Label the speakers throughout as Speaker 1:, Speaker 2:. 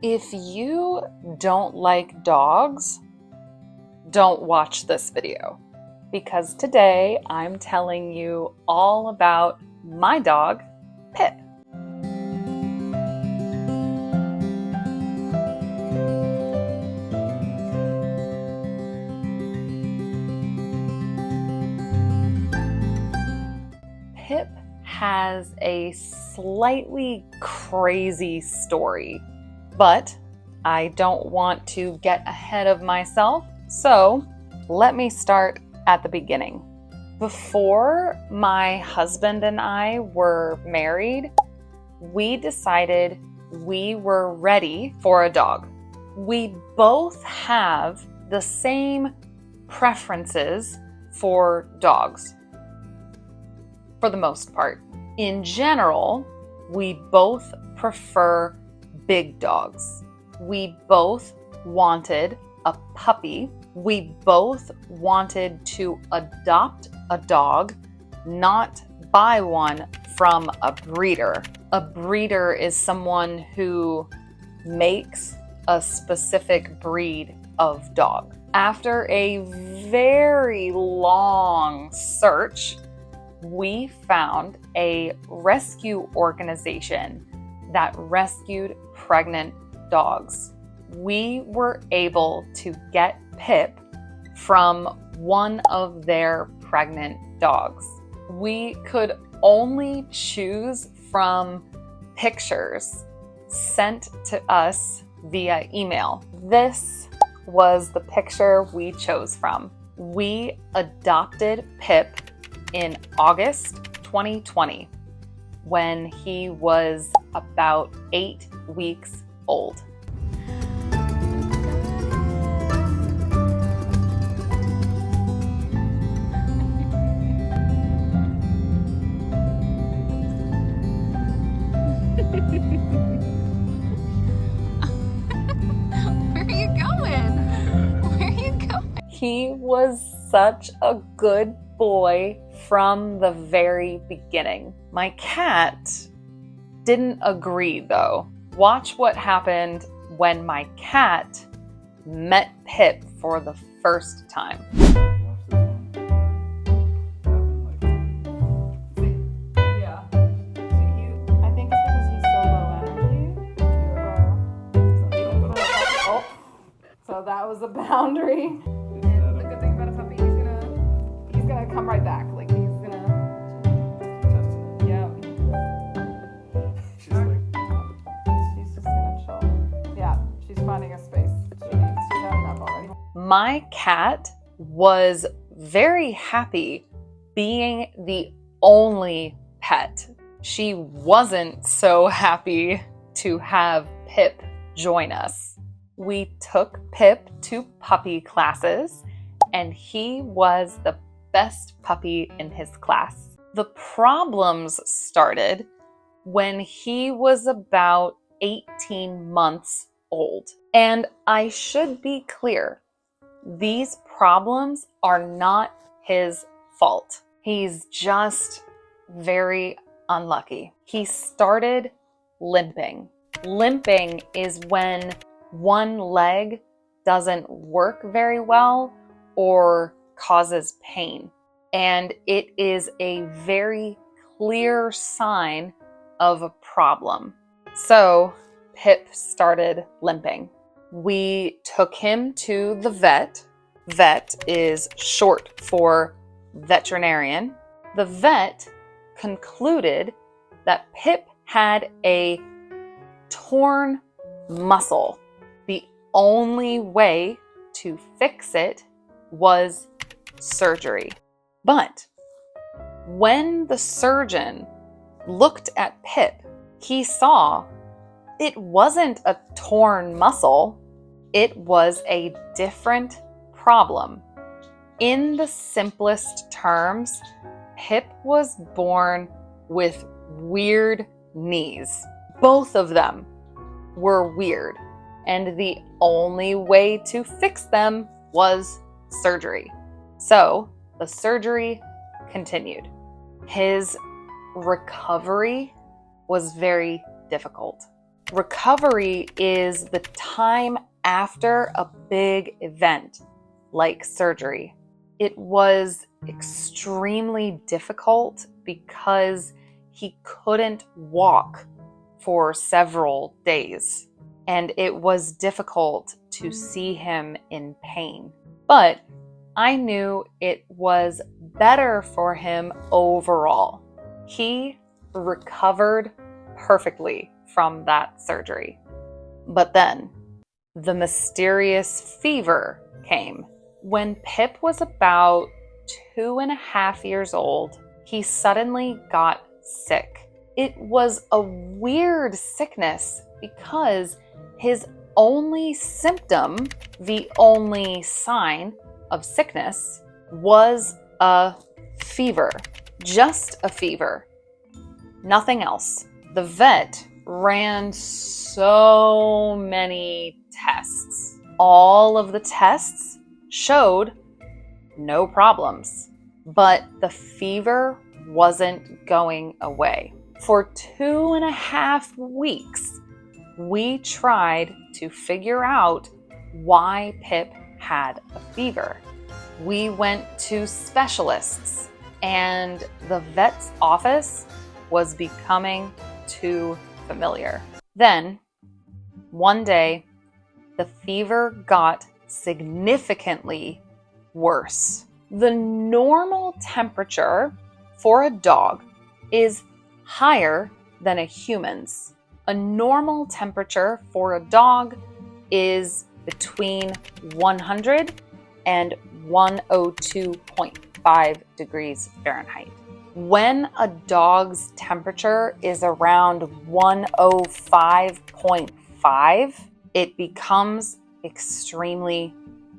Speaker 1: If you don't like dogs, don't watch this video, because today I'm telling you all about my dog, Pip. Pip has a slightly crazy story, but I don't want to get ahead of myself, so let me start at the beginning. Before my husband and I were married, we decided we were ready for a dog. We both have the same preferences for dogs, for the most part. In general, we both prefer big dogs. We both wanted a puppy. We both wanted to adopt a dog, not buy one from a breeder. A breeder is someone who makes a specific breed of dog. After a very long search, we found a rescue organization that rescued pregnant dogs. We were able to get Pip from one of their pregnant dogs. We could only choose from pictures sent to us via email. This was the picture we chose from. We adopted Pip in August 2020 when he was about 8 weeks old. He was such a good boy from the very beginning. My cat didn't agree though. Watch what happened when my cat met Pip for the first time.
Speaker 2: So that was a boundary. And the good thing about a puppy, he's gonna come right back. Like he's gonna. Yeah. She's just gonna chill. Yeah, she's finding a space. She's had enough already.
Speaker 1: My cat was very happy being the only pet. She wasn't so happy to have Pip join us. We took Pip to puppy classes, and he was the best puppy in his class. The problems started when he was about 18 months old. And I should be clear, these problems are not his fault. He's just very unlucky. He started limping. Limping is when one leg doesn't work very well or causes pain. And it is a very clear sign of a problem. So Pip started limping. We took him to the vet. Vet is short for veterinarian. The vet concluded that Pip had a torn muscle. The only way to fix it was surgery. But when the surgeon looked at Pip, he saw it wasn't a torn muscle, it was a different problem. In the simplest terms, Pip was born with weird knees. Both of them were weird. And the only way to fix them was surgery. So the surgery continued. His recovery was very difficult. Recovery is the time after a big event, like surgery. It was extremely difficult because he couldn't walk for several days, and it was difficult to see him in pain. But I knew it was better for him overall. He recovered perfectly from that surgery. But then the mysterious fever came. When Pip was about 2.5 years old, he suddenly got sick. It was a weird sickness because his only symptom, the only sign of sickness, was a fever. Just a fever. Nothing else. The vet ran so many tests. All of the tests showed no problems, but the fever wasn't going away. For 2.5 weeks, we tried to figure out why Pip had a fever. We went to specialists, and the vet's office was becoming too familiar. Then, one day, the fever got significantly worse. The normal temperature for a dog is higher than a human's. A normal temperature for a dog is between 100 and 102.5 degrees Fahrenheit. When a dog's temperature is around 105.5, it becomes extremely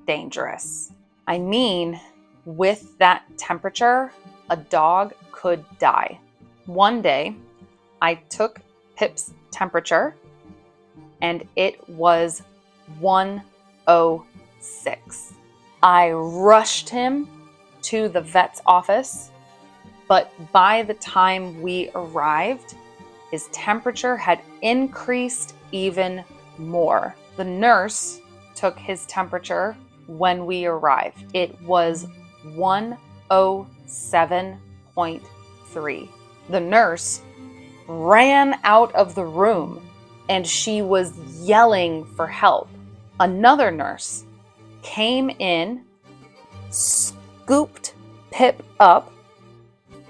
Speaker 1: dangerous. I mean, with that temperature, a dog could die. One day, I took Pip's temperature and it was 106. I rushed him to the vet's office, but by the time we arrived, his temperature had increased even more. The nurse took his temperature when we arrived. It was 107.3. The nurse ran out of the room and she was yelling for help. Another nurse came in, scooped Pip up,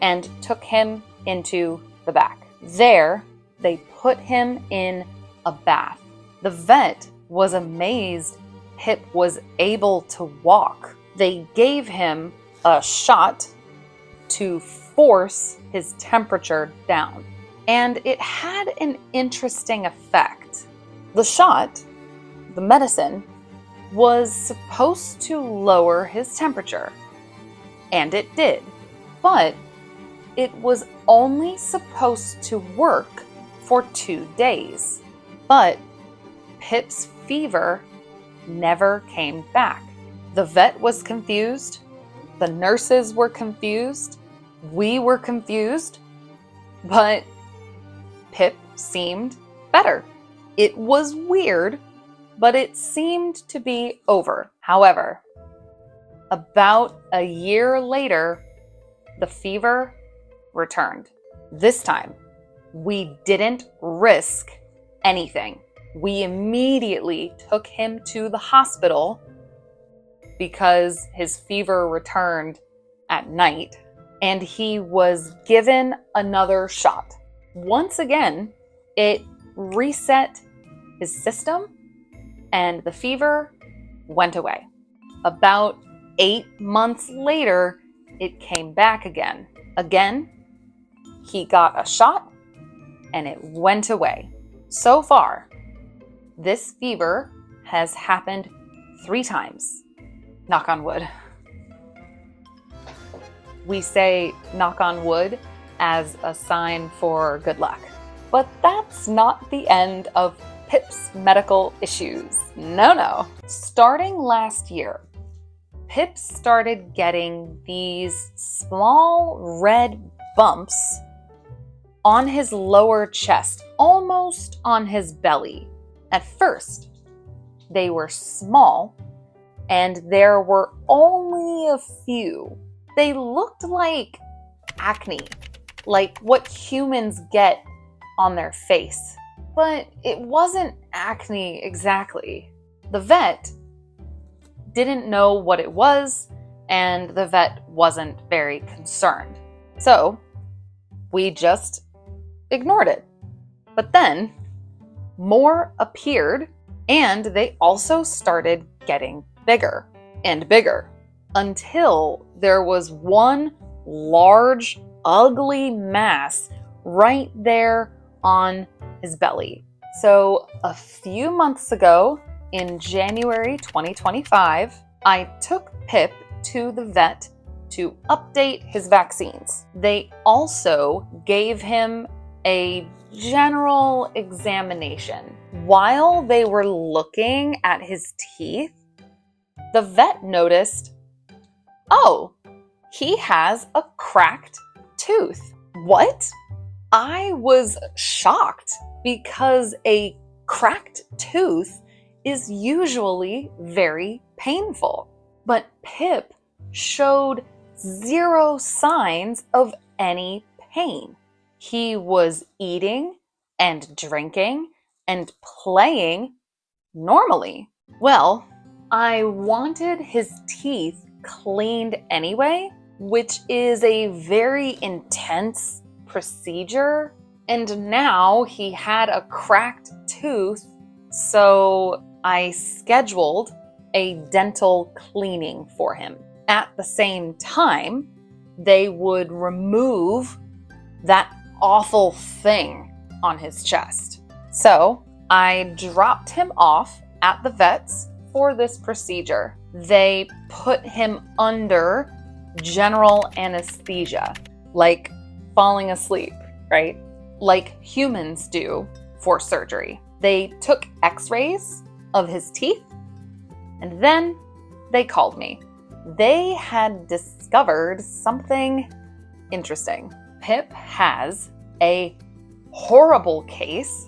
Speaker 1: and took him into the back. There, they put him in a bath. The vet was amazed Pip was able to walk. They gave him a shot to force his temperature down, and it had an interesting effect. The shot, the medicine, was supposed to lower his temperature, and it did, but it was only supposed to work for 2 days. But Pip's fever never came back. The vet was confused, the nurses were confused, we were confused, but Pip seemed better. It was weird, but it seemed to be over. However, about a year later, the fever returned. This time, we didn't risk anything. We immediately took him to the hospital because his fever returned at night, and he was given another shot. Once again, it reset his system and the fever went away. About 8 months later, it came back again. Again, he got a shot and it went away. So far, this fever has happened 3 times. Knock on wood. We say knock on wood as a sign for good luck. But that's not the end of Pip's medical issues. No. Starting last year, Pip started getting these small red bumps on his lower chest, almost on his belly. At first, they were small, and there were only a few. They looked like acne, like what humans get on their face. But it wasn't acne exactly. The vet didn't know what it was, and the vet wasn't very concerned. So we just ignored it. But then more appeared, and they also started getting bigger and bigger until there was one large, ugly mass right there on his belly. So a few months ago, in January 2025, I took Pip to the vet to update his vaccines. They also gave him a general examination. While they were looking at his teeth, the vet noticed, oh, he has a cracked tooth. What? I was shocked because a cracked tooth is usually very painful. But Pip showed zero signs of any pain. He was eating and drinking and playing normally. Well, I wanted his teeth cleaned anyway, which is a very intense procedure. And now he had a cracked tooth, so I scheduled a dental cleaning for him. At the same time, they would remove that awful thing on his chest. So I dropped him off at the vet's for this procedure. They put him under general anesthesia, like falling asleep, right? Like humans do for surgery. They took x-rays of his teeth, and then they called me. They had discovered something interesting. Pip has a horrible case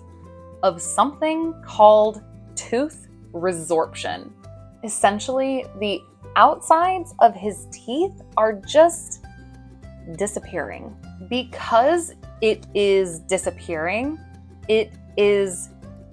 Speaker 1: of something called tooth resorption. Essentially, the outsides of his teeth are just disappearing. Because it is disappearing, it is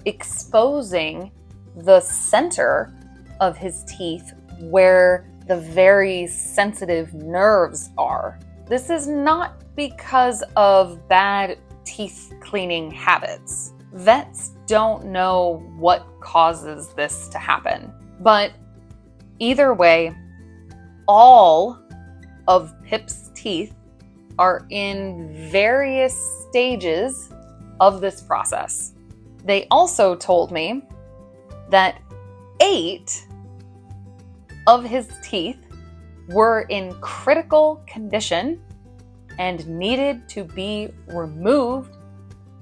Speaker 1: exposing the center of his teeth where the very sensitive nerves are. This is not because of bad teeth cleaning habits. Vets don't know what causes this to happen. But either way, all of Pip's teeth are in various stages of this process. They also told me that 8 of his teeth were in critical condition and needed to be removed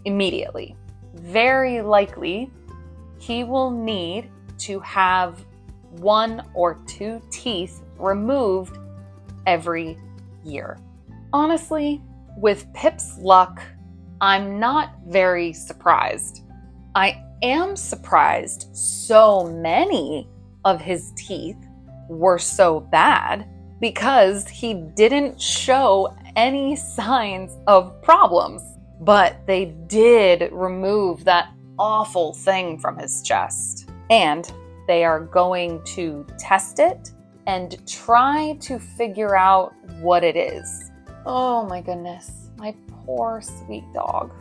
Speaker 1: immediately. Very likely, he will need to have 1 or 2 teeth removed every year. Honestly, with Pip's luck, I'm not very surprised. I am surprised so many of his teeth were so bad because he didn't show any signs of problems. But they did remove that awful thing from his chest. And they are going to test it and try to figure out what it is. Oh my goodness, my poor sweet dog.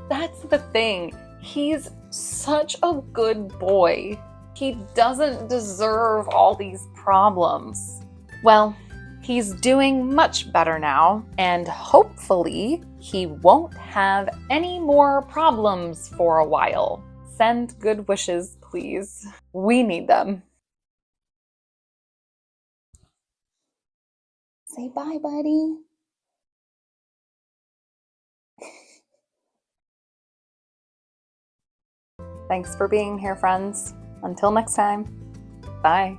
Speaker 1: That's the thing. He's such a good boy. He doesn't deserve all these problems. Well, he's doing much better now, and hopefully he won't have any more problems for a while. Send good wishes, please. We need them. Say bye, buddy. Thanks for being here, friends. Until next time, bye.